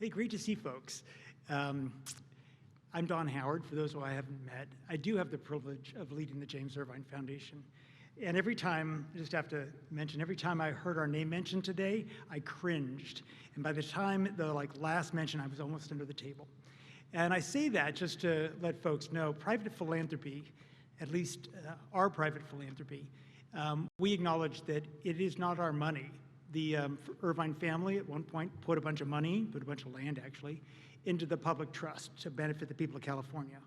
Hey, great to see folks. I'm Don Howard, for those who I haven't met. I do have the privilege of leading the James Irvine Foundation. And every time, I just have to mention, every time I heard our name mentioned today, I cringed. And by the time the last mention, I was almost under the table. And I say that just to let folks know, private philanthropy, at least our private philanthropy, we acknowledge that it is not our money. The Irvine family at one point put a bunch of money, put a bunch of land actually, into the public trust to benefit the people of California.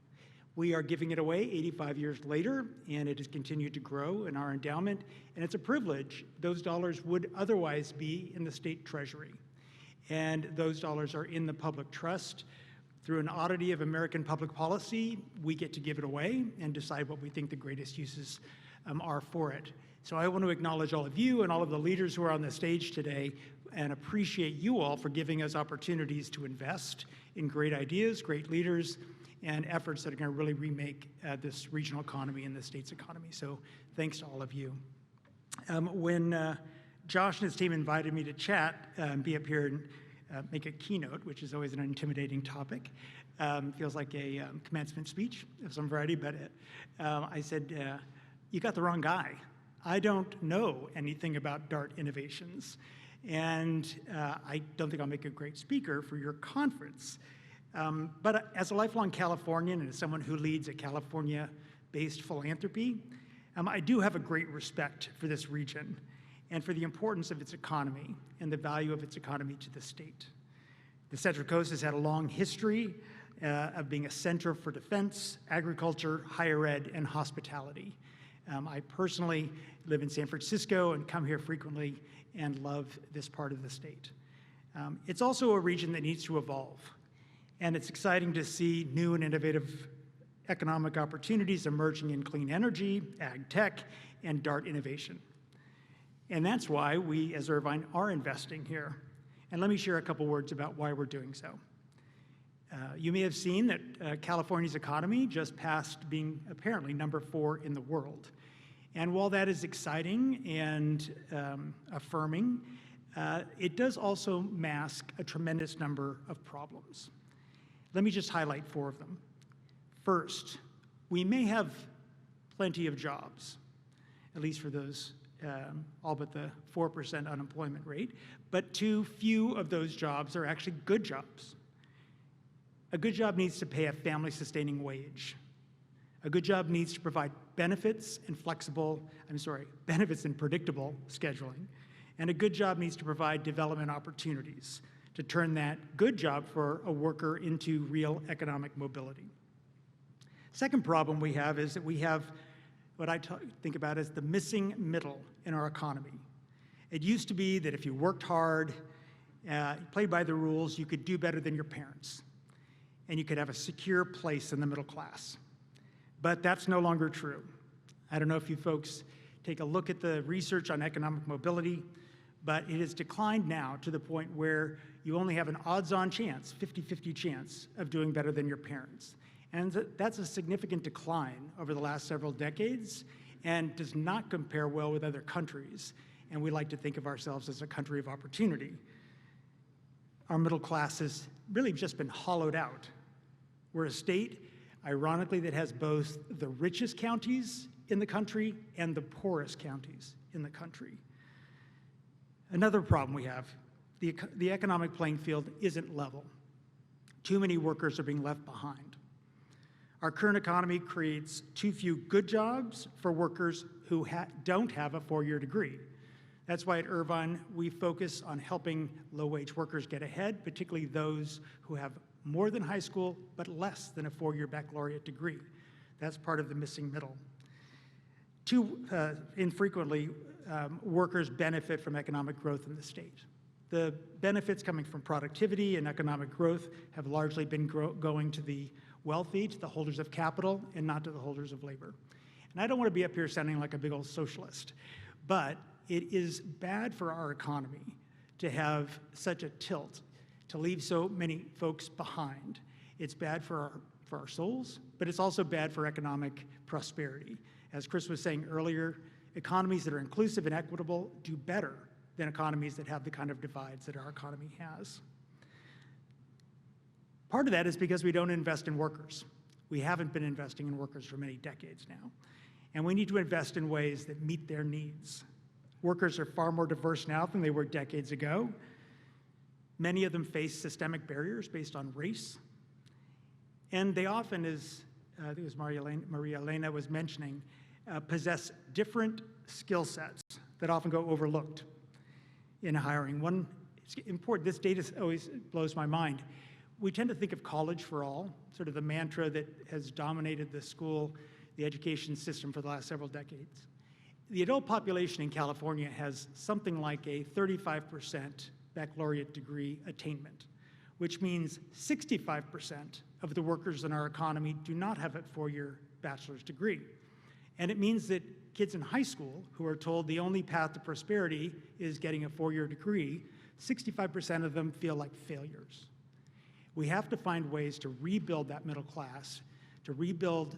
We are giving it away 85 years later, and it has continued to grow in our endowment, and it's a privilege. Those dollars would otherwise be in the state treasury, and those dollars are in the public trust. Through an oddity of American public policy, we get to give it away and decide what we think the greatest uses are for it. So I want to acknowledge all of you and all of the leaders who are on the stage today and appreciate you all for giving us opportunities to invest in great ideas, great leaders, and efforts that are going to really remake this regional economy and the state's economy. So thanks to all of you. When Josh and his team invited me to chat, be up here and make a keynote, which is always an intimidating topic, feels like a commencement speech of some variety, but I said, you got the wrong guy. I don't know anything about DART innovations, and I don't think I'll make a great speaker for your conference. But as a lifelong Californian and as someone who leads a California-based philanthropy, I do have a great respect for this region and for the importance of its economy and the value of its economy to the state. The Central Coast has had a long history of being a center for defense, agriculture, higher ed, and hospitality. I personally live in San Francisco and come here frequently and love this part of the state. It's also a region that needs to evolve, and it's exciting to see new and innovative economic opportunities emerging in clean energy, ag tech, and DART innovation. And that's why we, as Irvine, are investing here. And let me share a couple words about why we're doing so. You may have seen that California's economy just passed being apparently #4 in the world. And while that is exciting and affirming, it does also mask a tremendous number of problems. Let me just highlight 4 of them. First, we may have plenty of jobs, at least for those, all but the 4% unemployment rate, but too few of those jobs are actually good jobs. A good job needs to pay a family-sustaining wage. A good job needs to provide benefits and benefits and predictable scheduling. And a good job needs to provide development opportunities to turn that good job for a worker into real economic mobility. Second problem we have is that we have what I think about as the missing middle in our economy. It used to be that if you worked hard, played by the rules, you could do better than your parents, and you could have a secure place in the middle class. But that's no longer true. I don't know if you folks take a look at the research on economic mobility, but it has declined now to the point where you only have an odds-on chance, 50-50 chance, of doing better than your parents. And that's a significant decline over the last several decades and does not compare well with other countries. And we like to think of ourselves as a country of opportunity. Our middle class has really just been hollowed out. We're a state, ironically, that has both the richest counties in the country and the poorest counties in the country. Another problem we have, the economic playing field isn't level. Too many workers are being left behind. Our current economy creates too few good jobs for workers who don't have a 4-year degree. That's why at Irvine, we focus on helping low-wage workers get ahead, particularly those who have more than high school, but less than a 4-year baccalaureate degree. That's part of the missing middle. Too infrequently, workers benefit from economic growth in the state. The benefits coming from productivity and economic growth have largely been going to the wealthy, to the holders of capital, and not to the holders of labor. And I don't want to be up here sounding like a big old socialist, but it is bad for our economy to have such a tilt, to leave so many folks behind. It's bad for our souls, but it's also bad for economic prosperity. As Chris was saying earlier, economies that are inclusive and equitable do better than economies that have the kind of divides that our economy has. Part of that is because we don't invest in workers. We haven't been investing in workers for many decades now. And we need to invest in ways that meet their needs. Workers are far more diverse now than they were decades ago. Many of them face systemic barriers based on race. And they often, as I think it was Maria Elena was mentioning, possess different skill sets that often go overlooked in hiring. One important, this data always blows my mind. We tend to think of college for all, sort of the mantra that has dominated the education system for the last several decades. The adult population in California has something like a 35% baccalaureate degree attainment, which means 65% of the workers in our economy do not have a four-year bachelor's degree. And it means that kids in high school who are told the only path to prosperity is getting a four-year degree, 65% of them feel like failures. We have to find ways to rebuild that middle class, to rebuild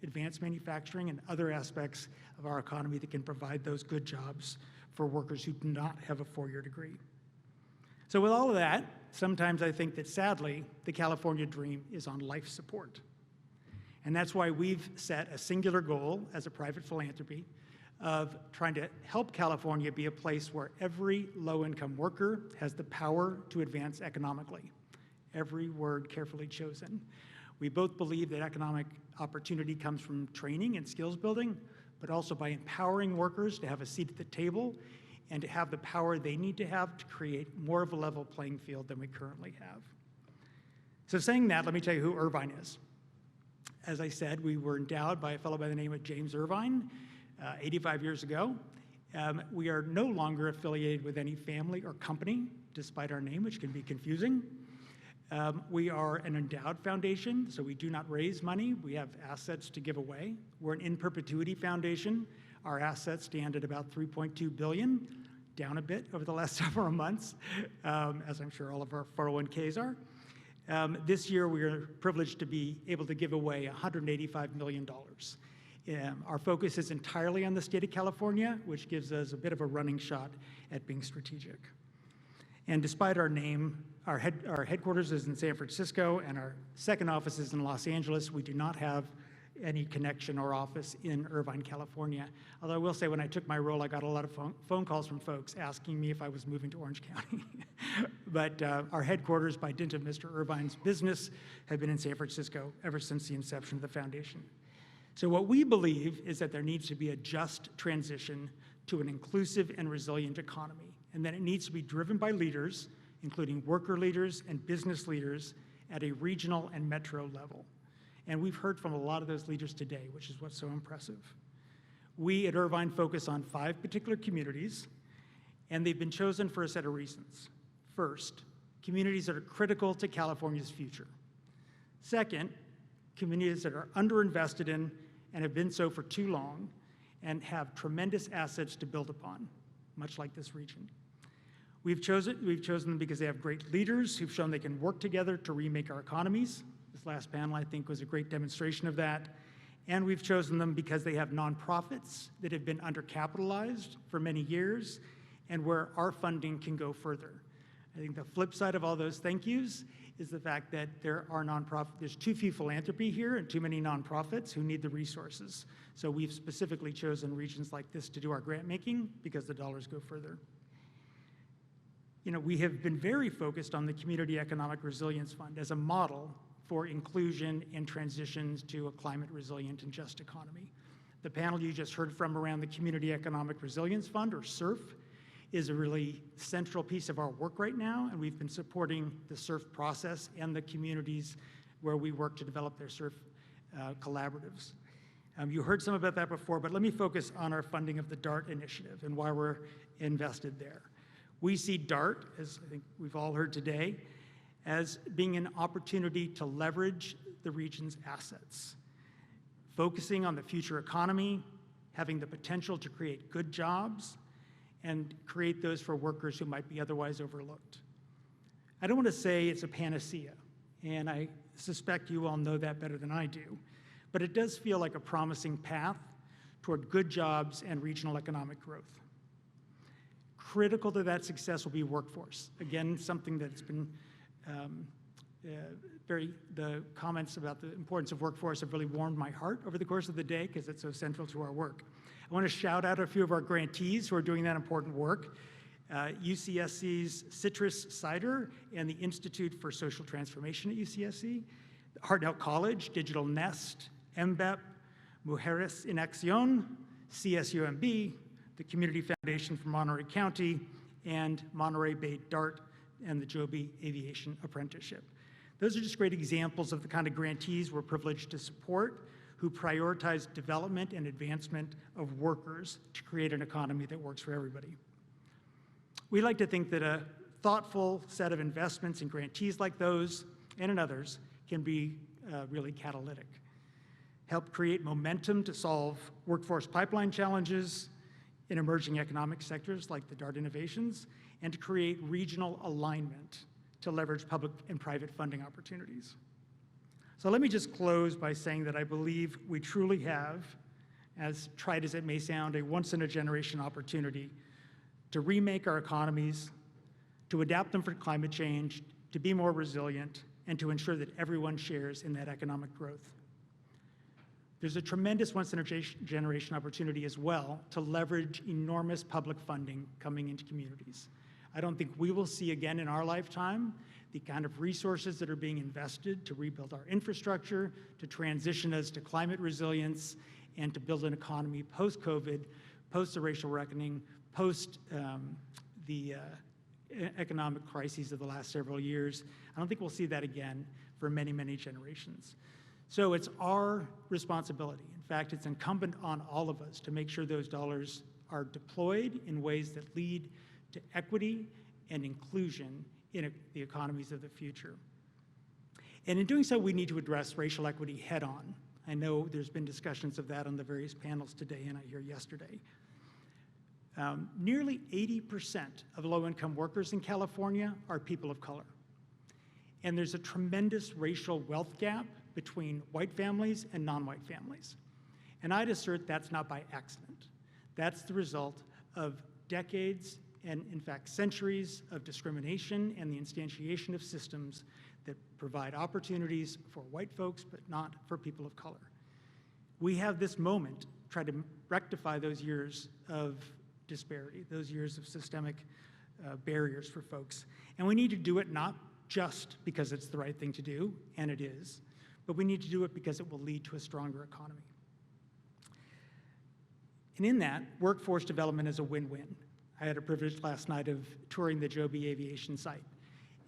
advanced manufacturing and other aspects of our economy that can provide those good jobs for workers who do not have a four-year degree. So with all of that, sometimes I think that sadly, the California dream is on life support. And that's why we've set a singular goal as a private philanthropy of trying to help California be a place where every low-income worker has the power to advance economically. Every word carefully chosen. We both believe that economic opportunity comes from training and skills building, but also by empowering workers to have a seat at the table and to have the power they need to have to create more of a level playing field than we currently have. So saying that, let me tell you who Irvine is. As I said, we were endowed by a fellow by the name of James Irvine 85 years ago. We are no longer affiliated with any family or company, despite our name, which can be confusing. We are an endowed foundation, so we do not raise money. We have assets to give away. We're an in perpetuity foundation. Our assets stand at about $3.2 billion, down a bit over the last several months, as I'm sure all of our 401ks are. This year, we are privileged to be able to give away $185 million. Our focus is entirely on the state of California, which gives us a bit of a running shot at being strategic. And despite our name, our headquarters is in San Francisco, and our second office is in Los Angeles. We do not have any connection or office in Irvine, California. Although I will say when I took my role, I got a lot of phone calls from folks asking me if I was moving to Orange County. But our headquarters, by dint of Mr. Irvine's business, have been in San Francisco ever since the inception of the foundation. So what we believe is that there needs to be a just transition to an inclusive and resilient economy, and that it needs to be driven by leaders, including worker leaders and business leaders at a regional and metro level. And we've heard from a lot of those leaders today, which is what's so impressive. We at Irvine focus on 5 particular communities, and they've been chosen for a set of reasons. First, communities that are critical to California's future. Second, communities that are underinvested in and have been so for too long and have tremendous assets to build upon, much like this region. We've chosen them because they have great leaders who've shown they can work together to remake our economies. This last panel, I think, was a great demonstration of that. And we've chosen them because they have nonprofits that have been undercapitalized for many years and where our funding can go further. I think the flip side of all those thank yous is the fact that there's too few philanthropy here and too many nonprofits who need the resources. So we've specifically chosen regions like this to do our grant making because the dollars go further. You know, we have been very focused on the Community Economic Resilience Fund as a model for inclusion and transitions to a climate resilient and just economy. The panel you just heard from around the Community Economic Resilience Fund, or CERF, is a really central piece of our work right now, and we've been supporting the CERF process and the communities where we work to develop their CERF collaboratives. You heard some about that before, but let me focus on our funding of the DART initiative and why we're invested there. We see DART, as I think we've all heard today, as being an opportunity to leverage the region's assets, focusing on the future economy, having the potential to create good jobs, and create those for workers who might be otherwise overlooked. I don't want to say it's a panacea, and I suspect you all know that better than I do, but it does feel like a promising path toward good jobs and regional economic growth. Critical to that success will be workforce. Again, something that's been the comments about the importance of workforce have really warmed my heart over the course of the day because it's so central to our work. I want to shout out a few of our grantees who are doing that important work. UCSC's Citrus Cider and the Institute for Social Transformation at UCSC, Hartnell College, Digital Nest, MBEP, Mujeres en Acción, CSUMB, the Community Foundation for Monterey County, and Monterey Bay DART and the Joby Aviation Apprenticeship. Those are just great examples of the kind of grantees we're privileged to support, who prioritize development and advancement of workers to create an economy that works for everybody. We like to think that a thoughtful set of investments in grantees like those and in others can be really catalytic. Help create momentum to solve workforce pipeline challenges in emerging economic sectors like the DART innovations, and to create regional alignment to leverage public and private funding opportunities. So let me just close by saying that I believe we truly have, as trite as it may sound, a once-in-a-generation opportunity to remake our economies, to adapt them for climate change, to be more resilient, and to ensure that everyone shares in that economic growth. There's a tremendous once-in-a-generation opportunity as well to leverage enormous public funding coming into communities. I don't think we will see again in our lifetime the kind of resources that are being invested to rebuild our infrastructure, to transition us to climate resilience, and to build an economy post-COVID, post the racial reckoning, post the economic crises of the last several years. I don't think we'll see that again for many, many generations. So it's our responsibility. In fact, it's incumbent on all of us to make sure those dollars are deployed in ways that lead to equity and inclusion in the economies of the future. And in doing so, we need to address racial equity head-on. I know there's been discussions of that on the various panels today and I hear yesterday. Nearly 80% of low-income workers in California are people of color. And there's a tremendous racial wealth gap between white families and non-white families. And I'd assert that's not by accident. That's the result of decades and, in fact, centuries of discrimination and the instantiation of systems that provide opportunities for white folks, but not for people of color. We have this moment to try to rectify those years of disparity, those years of systemic barriers for folks. And we need to do it not just because it's the right thing to do, and it is, but we need to do it because it will lead to a stronger economy. And in that, workforce development is a win-win. I had a privilege last night of touring the Joby Aviation site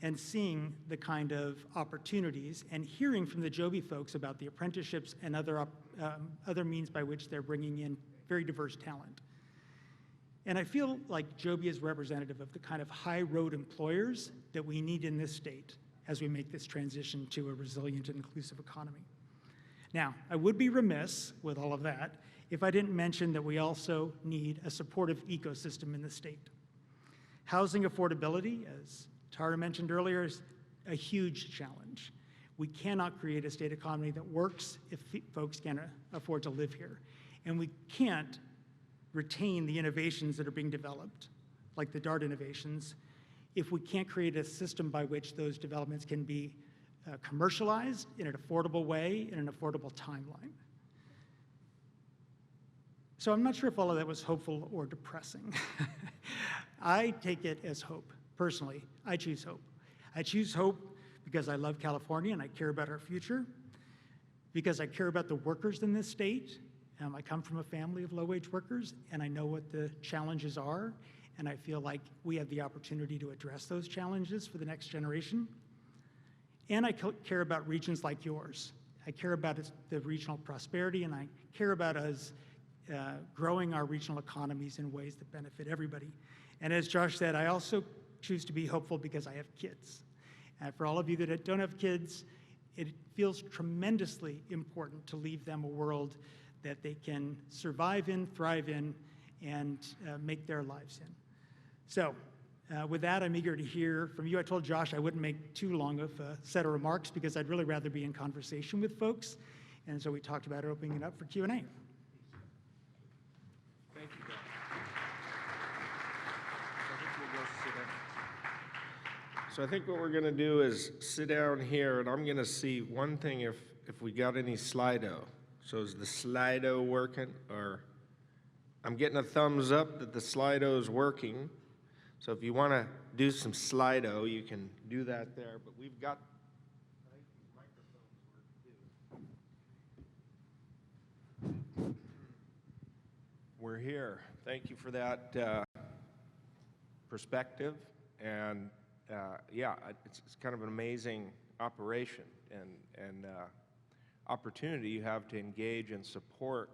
and seeing the kind of opportunities and hearing from the Joby folks about the apprenticeships and other means by which they're bringing in very diverse talent. And I feel like Joby is representative of the kind of high road employers that we need in this state as we make this transition to a resilient and inclusive economy. Now, I would be remiss with all of that if I didn't mention that we also need a supportive ecosystem in the state. Housing affordability, as Tara mentioned earlier, is a huge challenge. We cannot create a state economy that works if folks can't afford to live here. And we can't retain the innovations that are being developed, like the DART innovations, if we can't create a system by which those developments can be commercialized in an affordable way, in an affordable timeline. So I'm not sure if all of that was hopeful or depressing. I take it as hope. Personally, I choose hope. I choose hope because I love California and I care about our future, because I care about the workers in this state. I come from a family of low-wage workers, and I know what the challenges are, and I feel like we have the opportunity to address those challenges for the next generation. And I care about regions like yours. I care about the regional prosperity, and I care about us growing our regional economies in ways that benefit everybody. And as Josh said, I also choose to be hopeful because I have kids. And for all of you that don't have kids, it feels tremendously important to leave them a world that they can survive in, thrive in, and make their lives in. So with that, I'm eager to hear from you. I told Josh I wouldn't make too long of a set of remarks because I'd really rather be in conversation with folks. And so we talked about opening it up for Q&A. Thank you, Doug. So I think what we're going to do is sit down here, and I'm going to see one thing if we got any Slido. So is the Slido working? Or I'm getting a thumbs up that the Slido is working. So if you want to do some Slido, you can do that there. But we've got, I think these microphones work too. We're here. Thank you for that perspective. And yeah, it's kind of an amazing operation and opportunity you have to engage and support,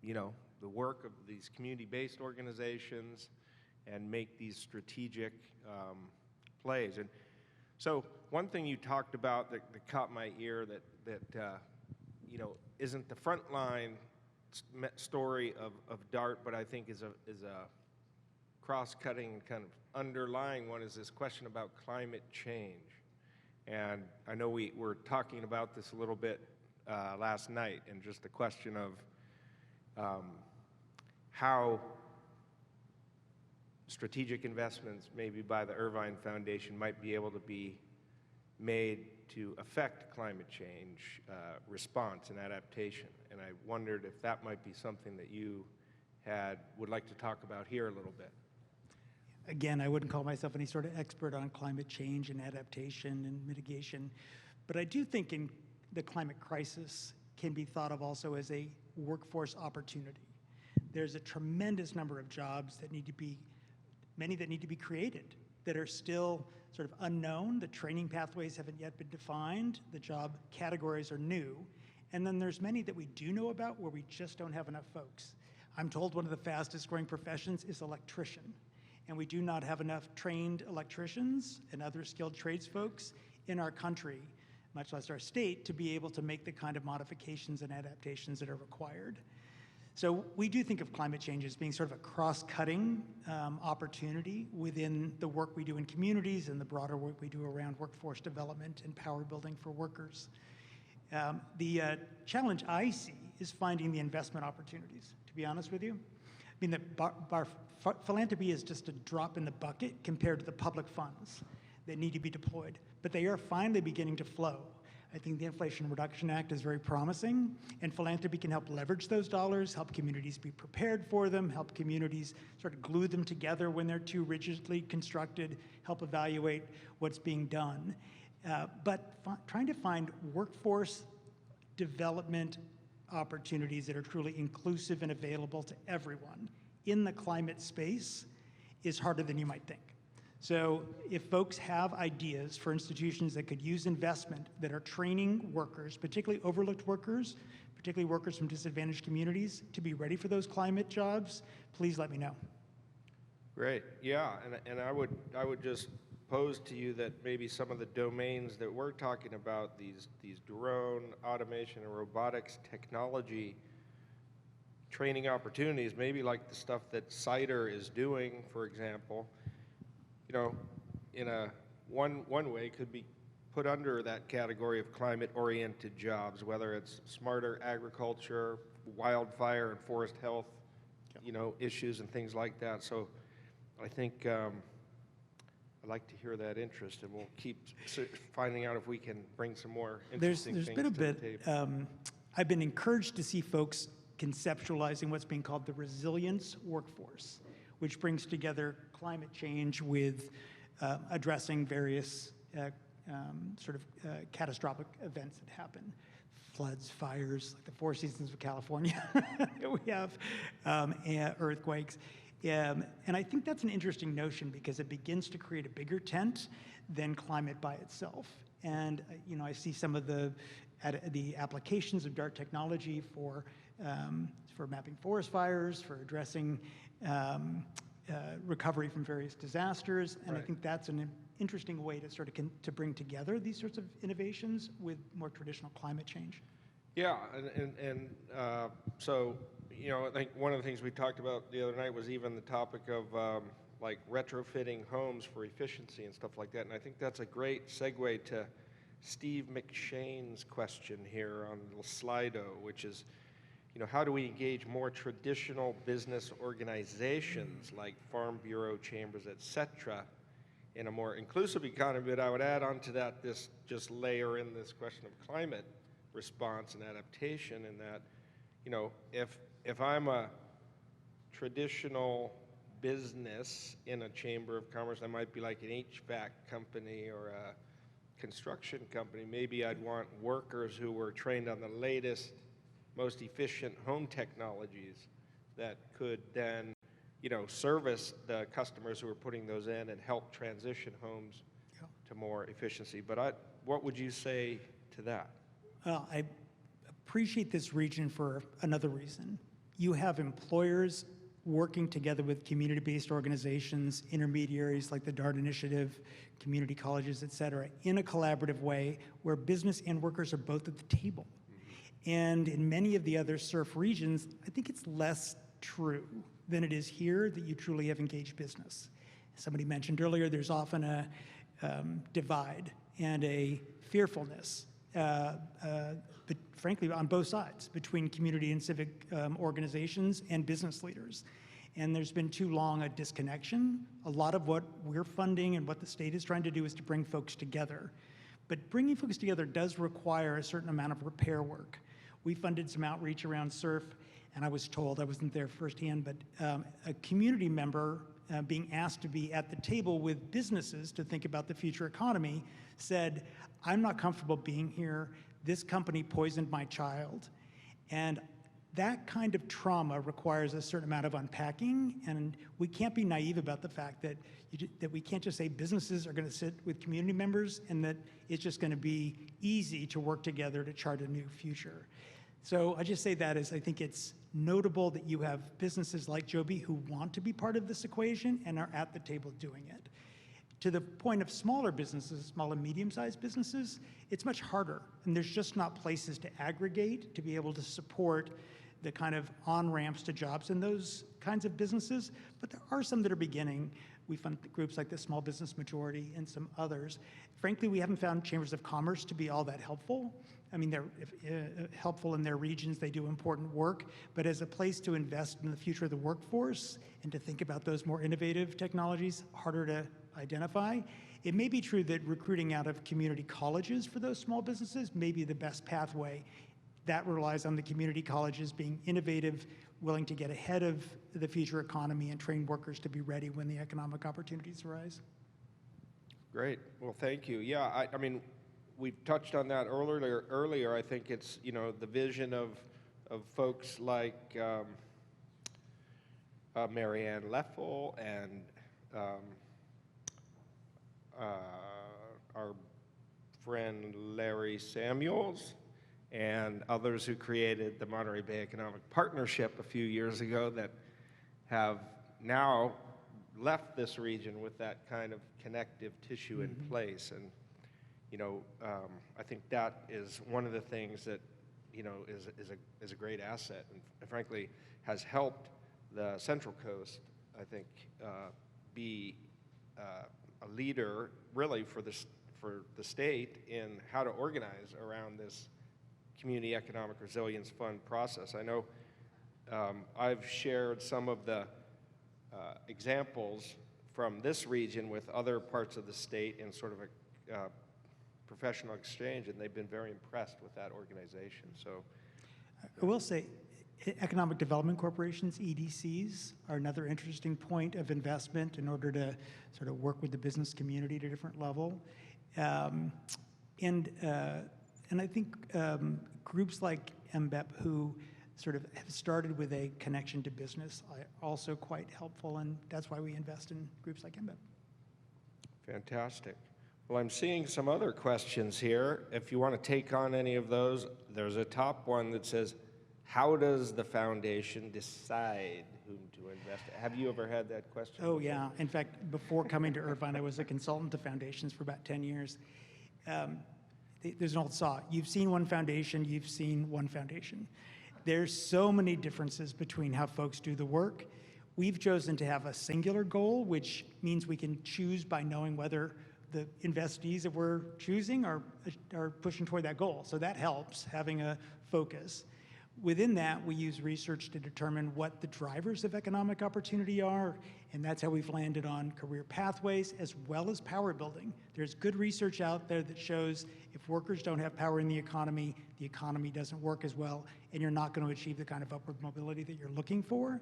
you know, the work of these community-based organizations and make these strategic plays. And so one thing you talked about that caught my ear that you know, isn't the frontline story of DART, but I think is a cross-cutting kind of underlying one, is this question about climate change. And I know we were talking about this a little bit last night, and just the question of how strategic investments, maybe by the Irvine Foundation, might be able to be made to affect climate change response and adaptation. And I wondered if that might be something that you would like to talk about here a little bit. Again, I wouldn't call myself any sort of expert on climate change and adaptation and mitigation, but I do think the climate crisis can be thought of also as a workforce opportunity. There's a tremendous number of jobs that need to be, many that need to be created, that are still sort of unknown. The training pathways haven't yet been defined. The job categories are new. And then there's many that we do know about where we just don't have enough folks. I'm told one of the fastest growing professions is electrician. And we do not have enough trained electricians and other skilled trades folks in our country, much less our state, to be able to make the kind of modifications and adaptations that are required. So we do think of climate change as being sort of a cross-cutting opportunity within the work we do in communities and the broader work we do around workforce development and power building for workers. The challenge I see is finding the investment opportunities, to be honest with you. I mean, philanthropy is just a drop in the bucket compared to the public funds that need to be deployed, but they are finally beginning to flow. I think the Inflation Reduction Act is very promising, and philanthropy can help leverage those dollars, help communities be prepared for them, help communities sort of glue them together when they're too rigidly constructed, help evaluate what's being done. But trying to find workforce development opportunities that are truly inclusive and available to everyone in the climate space is harder than you might think. So if folks have ideas for institutions that could use investment that are training workers, particularly overlooked workers, particularly workers from disadvantaged communities, to be ready for those climate jobs, please let me know. Great, yeah, and I would just pose to you that maybe some of the domains that we're talking about, these drone, automation, and robotics technology training opportunities, maybe like the stuff that CIDR is doing, for example, you know, in one way could be put under that category of climate-oriented jobs, whether it's smarter agriculture, wildfire and forest health, you know, issues and things like that. So I think I'd like to hear that interest, and we'll keep finding out if we can bring some more interesting things to the table. There's been a bit, I've been encouraged to see folks conceptualizing what's being called the resilience workforce, which brings together climate change with addressing various catastrophic events that happen. Floods, fires, like the Four Seasons of California that we have, and earthquakes. And I think that's an interesting notion because it begins to create a bigger tent than climate by itself. And you know, I see some of the applications of DART technology for mapping forest fires, for addressing recovery from various disasters, and right. I think that's an interesting way to sort of to bring together these sorts of innovations with more traditional climate change. Yeah, and so, you know, I think one of the things we talked about the other night was even the topic of like retrofitting homes for efficiency and stuff like that, and I think that's a great segue to Steve McShane's question here on the Slido, which is, you know, how do we engage more traditional business organizations like Farm Bureau chambers, et cetera, in a more inclusive economy. But I would add on to that this, just layer in this question of climate response and adaptation, and that, you know, if I'm a traditional business in a chamber of commerce, I might be like an HVAC company or a construction company. Maybe I'd want workers who were trained on the latest, most efficient home technologies that could then, you know, service the customers who are putting those in and help transition homes to more efficiency. But what would you say to that? Well, I appreciate this region for another reason. You have employers working together with community-based organizations, intermediaries like the DART Initiative, community colleges, et cetera, in a collaborative way where business and workers are both at the table. And in many of the other SURF regions, I think it's less true than it is here that you truly have engaged business. Somebody mentioned earlier, there's often a divide and a fearfulness, but frankly, on both sides, between community and civic organizations and business leaders. And there's been too long a disconnection. A lot of what we're funding and what the state is trying to do is to bring folks together. But bringing folks together does require a certain amount of repair work. We funded some outreach around SURF, and I was told, I wasn't there firsthand, but a community member being asked to be at the table with businesses to think about the future economy said, I'm not comfortable being here. This company poisoned my child. And that kind of trauma requires a certain amount of unpacking, and we can't be naive about the fact that that we can't just say businesses are going to sit with community members and that it's just going to be easy to work together to chart a new future. So I just say that as I think it's notable that you have businesses like Joby who want to be part of this equation and are at the table doing it. To the point of smaller businesses, small and medium-sized businesses, it's much harder, and there's just not places to aggregate to be able to support the kind of on-ramps to jobs in those kinds of businesses, but there are some that are beginning. We fund groups like the Small Business Majority and some others. Frankly, we haven't found chambers of commerce to be all that helpful. I mean, they're helpful in their regions, they do important work, but as a place to invest in the future of the workforce and to think about those more innovative technologies, harder to identify. It may be true that recruiting out of community colleges for those small businesses may be the best pathway. That relies on the community colleges being innovative, willing to get ahead of the future economy and train workers to be ready when the economic opportunities arise. Great. Well, thank you. Yeah, I mean, we touched on that earlier. I think it's, you know, the vision of folks like Marianne Leffel and our friend Larry Samuels and others who created the Monterey Bay Economic Partnership a few years ago that have now left this region with that kind of connective tissue in place. And, you know, I think that is one of the things that, you know, is a great asset and frankly has helped the Central Coast, I think, be a leader really for the state in how to organize around this Community Economic Resilience Fund process. I know I've shared some of the examples from this region with other parts of the state in sort of a professional exchange, and they've been very impressed with that organization. So, I will say, economic development corporations, EDCs, are another interesting point of investment in order to sort of work with the business community at a different level. And I think groups like MBEP, who sort of have started with a connection to business, are also quite helpful, and that's why we invest in groups like MBEP. Fantastic. Well, I'm seeing some other questions here. If you want to take on any of those, there's a top one that says, how does the foundation decide whom to invest in? Have you ever had that question? Oh, before? Yeah. In fact, before coming to Irvine, I was a consultant to foundations for about 10 years. There's an old saw. You've seen one foundation, you've seen one foundation. There's so many differences between how folks do the work. We've chosen to have a singular goal, which means we can choose by knowing whether the investees that we're choosing are pushing toward that goal. So that helps, having a focus. Within that, we use research to determine what the drivers of economic opportunity are, and that's how we've landed on career pathways as well as power building. There's good research out there that shows if workers don't have power in the economy doesn't work as well, and you're not going to achieve the kind of upward mobility that you're looking for.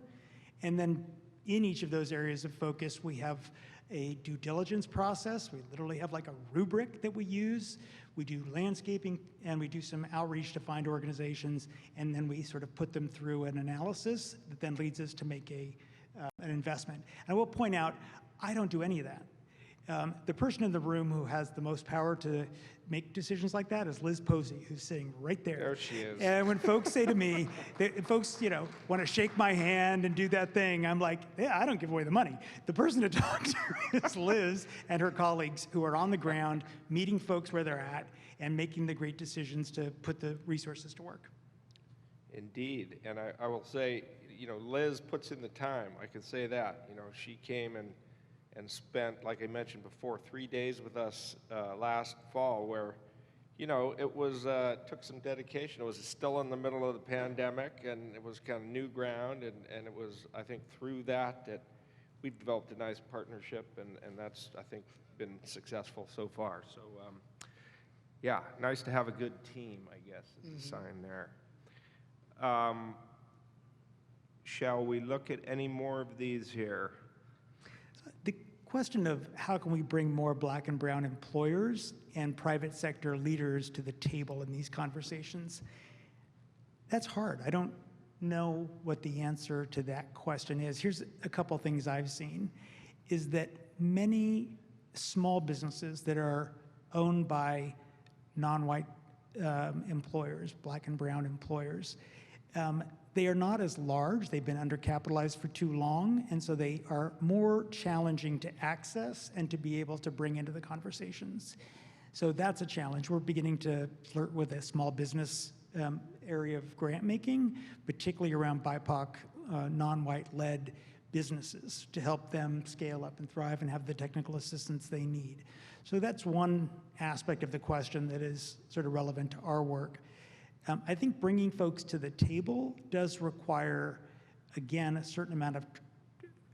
And then in each of those areas of focus, we have a due diligence process. We literally have like a rubric that we use. We do landscaping, and we do some outreach to find organizations, and then we sort of put them through an analysis that then leads us to make an investment. And I will point out, I don't do any of that. The person in the room who has the most power to make decisions like that is Liz Posey, who's sitting right there. There she is. And when folks say to me, folks, want to shake my hand and do that thing, I'm like, yeah, I don't give away the money. The person to talk to is Liz and her colleagues who are on the ground, meeting folks where they're at, and making the great decisions to put the resources to work. Indeed, and I will say, Liz puts in the time. I can say that. She came and spent, like I mentioned before, 3 days with us last fall, where, it was took some dedication. It was still in the middle of the pandemic, and it was kind of new ground, and it was, I think, through that we've developed a nice partnership, and that's, I think, been successful so far. So, yeah, nice to have a good team, I guess, is the sign there. Shall we look at any more of these here? The question of how can we bring more Black and brown employers and private sector leaders to the table in these conversations, that's hard. I don't know what the answer to that question is. Here's a couple things I've seen, is that many small businesses that are owned by non-white employers, Black and brown employers, they are not as large. They've been undercapitalized for too long, and so they are more challenging to access and to be able to bring into the conversations. So that's a challenge. We're beginning to flirt with a small business area of grant making, particularly around BIPOC, non-white-led businesses, to help them scale up and thrive and have the technical assistance they need. So that's one aspect of the question that is sort of relevant to our work. I think bringing folks to the table does require, again, a certain amount of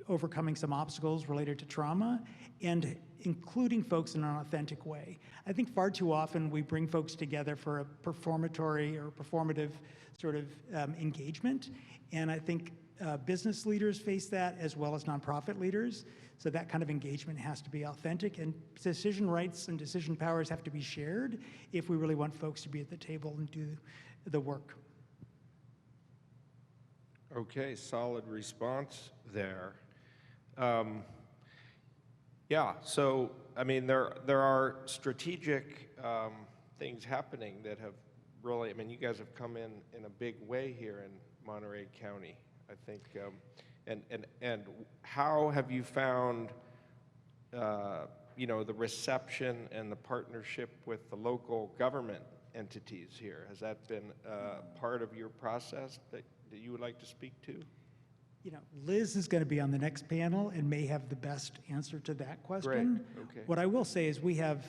overcoming some obstacles related to trauma and including folks in an authentic way. I think far too often we bring folks together for a performatory or performative sort of engagement, and I think business leaders face that as well as nonprofit leaders. So that kind of engagement has to be authentic, and decision rights and decision powers have to be shared if we really want folks to be at the table and do the work. Okay, solid response there. Yeah, so I mean, there are strategic things happening that have really, I mean, you guys have come in a big way here in Monterey County, I think. And how have you found, the reception and the partnership with the local government entities here? Has that been part of your process that you would like to speak to? Liz is going to be on the next panel and may have the best answer to that question. Great. Okay. What I will say is we have,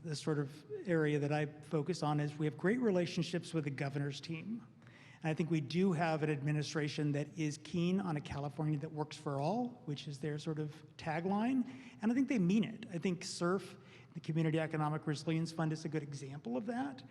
this sort of area that I focus on, is we have great relationships with the governor's team. And I think we do have an administration that is keen on a California that works for all, which is their sort of tagline. And I think they mean it. I think SURF, the Community Economic Resilience Fund, is a good example of that.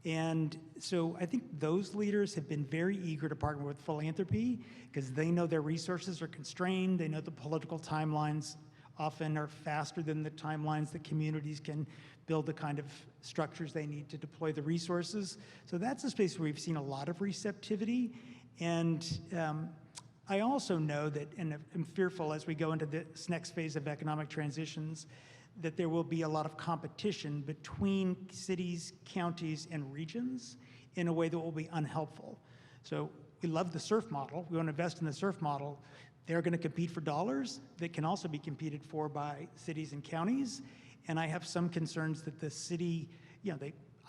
And so I think those leaders have been very eager to partner with philanthropy because they know their resources are constrained. They know the political timelines often are faster than the timelines that communities can build the kind of structures they need to deploy the resources. So that's a space where we've seen a lot of receptivity. And I also know that, and I'm fearful as we go into this next phase of economic transitions, that there will be a lot of competition between cities, counties, and regions in a way that will be unhelpful. So we love the SURF model. We want to invest in the SURF model. They're going to compete for dollars that can also be competed for by cities and counties. And I have some concerns that the city,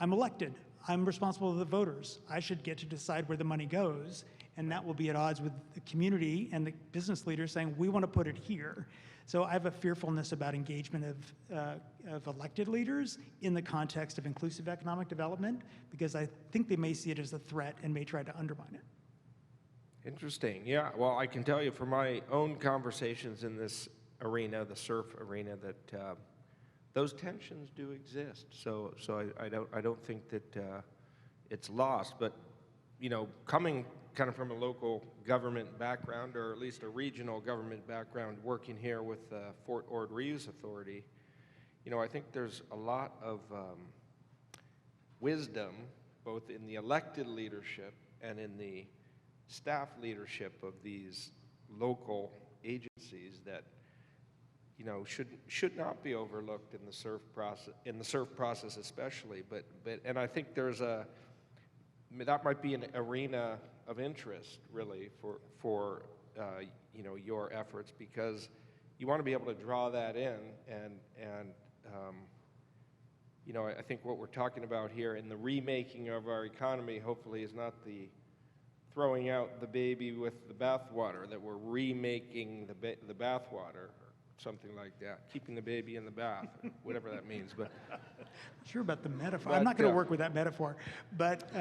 I'm elected. I'm responsible to the voters. I should get to decide where the money goes. and that will be at odds with the community and the business leaders saying, we want to put it here. So I have a fearfulness about engagement of elected leaders in the context of inclusive economic development, because I think they may see it as a threat and may try to undermine it. Interesting. Yeah. Well, I can tell you from my own conversations in this arena, the surf arena, that those tensions do exist. So I don't think that it's lost. But you know, coming kind of from a local government background, or at least a regional government background, working here with Fort Ord Reuse Authority, you know, I think there's a lot of wisdom, both in the elected leadership and in the staff leadership of these local agencies that, you know, should not be overlooked in the surf process especially. But and I think that might be an arena of interest really for you know, your efforts, because you want to be able to draw that in, and you know, I think what we're talking about here in the remaking of our economy hopefully is not the throwing out the baby with the bathwater, that we're remaking the bathwater, or something like that, keeping the baby in the bath, whatever that means. But not sure about the metaphor. I'm not going to work with that metaphor, but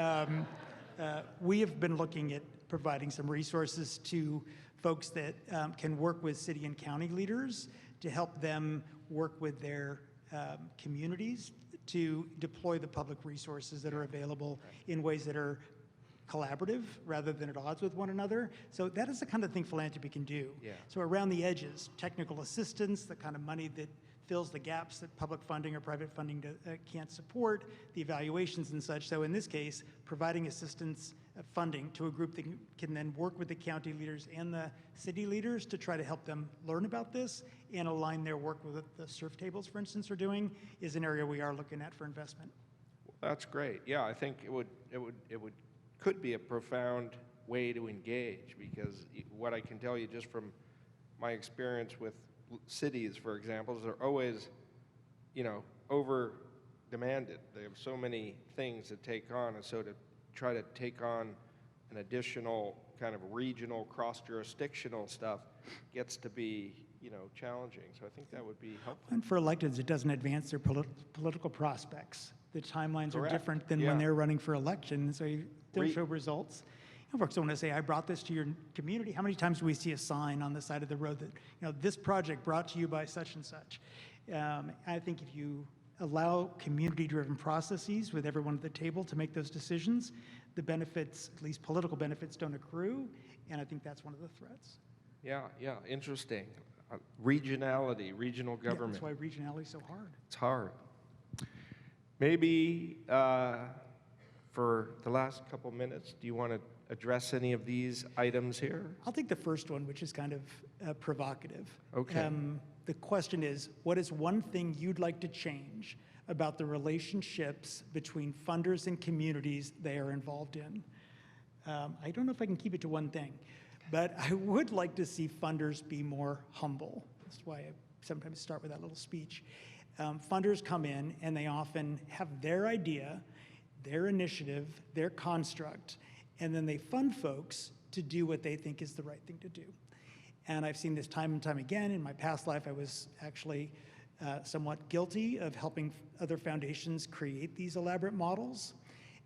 we have been looking at providing some resources to folks that can work with city and county leaders to help them work with their communities to deploy the public resources that are available in ways that are collaborative rather than at odds with one another. So that is the kind of thing philanthropy can do. Yeah. So around the edges, technical assistance, the kind of money that fills the gaps that public funding or private funding can't support, the evaluations and such. So in this case, providing assistance funding to a group that can then work with the county leaders and the city leaders to try to help them learn about this and align their work with what the surf tables, for instance, are doing, is an area we are looking at for investment. that's great. Yeah, I think could be a profound way to engage, because what I can tell you just from my experience with cities, for example, is they're always, you know, over demanded. They have so many things to take on, and so to try to take on an additional kind of regional, cross-jurisdictional stuff gets to be, you know, challenging. So I think that would be helpful. And for electeds, it doesn't advance their political prospects. The timelines Correct. are different than when they're running for election, so you don't show results. You know, folks don't want to say, I brought this to your community. How many times do we see a sign on the side of the road that, you know, this project brought to you by such and such? I think if you allow community-driven processes with everyone at the table to make those decisions, the benefits, at least political benefits, don't accrue, and I think that's one of the threats. Yeah, interesting. Regionality, regional government. Yeah, that's why regionality is so hard. It's hard. Maybe for the last couple minutes, do you want to address any of these items here? I'll take the first one, which is kind of provocative. Okay. The question is, what is one thing you'd like to change about the relationships between funders and communities they are involved in? I don't know if I can keep it to one thing, but I would like to see funders be more humble. That's why I sometimes start with that little speech. Funders come in and they often have their idea, their initiative, their construct, and then they fund folks to do what they think is the right thing to do. And I've seen this time and time again. In my past life, I was actually somewhat guilty of helping other foundations create these elaborate models.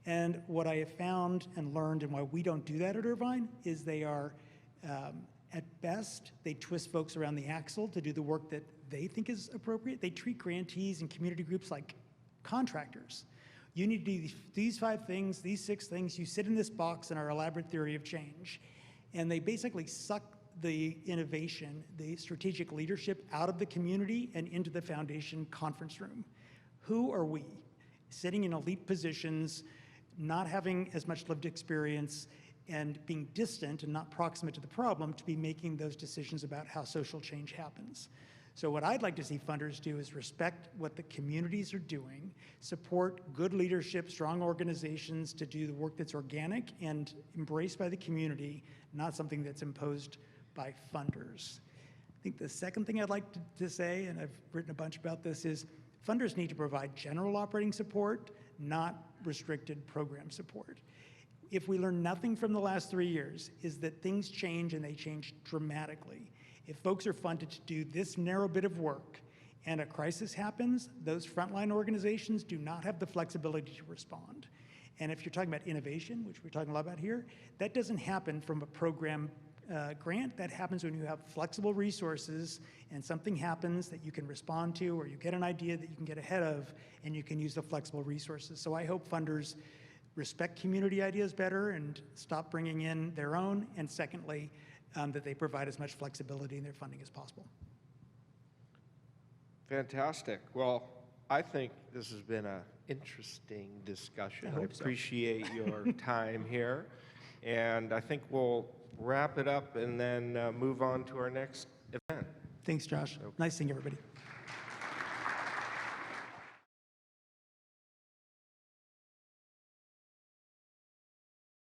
And what I have found and learned, and why we don't do that at Irvine, is they are, at best, they twist folks around the axle to do the work that they think is appropriate. They treat grantees and community groups like contractors. You need to do these 5 things, these 6 things. You sit in this box in our elaborate theory of change. And they basically suck the innovation, the strategic leadership out of the community and into the foundation conference room. Who are we, sitting in elite positions, not having as much lived experience, and being distant and not proximate to the problem, to be making those decisions about how social change happens? So what I'd like to see funders do is respect what the communities are doing, support good leadership, strong organizations to do the work that's organic and embraced by the community, not something that's imposed by funders. I think the second thing I'd like to say, and I've written a bunch about this, is funders need to provide general operating support, not restricted program support. if we learn nothing from the last 3 years, is that things change and they change dramatically. If folks are funded to do this narrow bit of work and a crisis happens, those frontline organizations do not have the flexibility to respond. And if you're talking about innovation, which we're talking a lot about here, that doesn't happen from a program grant. That happens when you have flexible resources and something happens that you can respond to, or you get an idea that you can get ahead of, and you can use the flexible resources. So I hope funders respect community ideas better and stop bringing in their own, and secondly, that they provide as much flexibility in their funding as possible. Fantastic. Well, I think this has been an interesting discussion. I hope so. appreciate your time here. And I think we'll wrap it up and then move on to our next event. Thanks, Josh. Nice seeing everybody.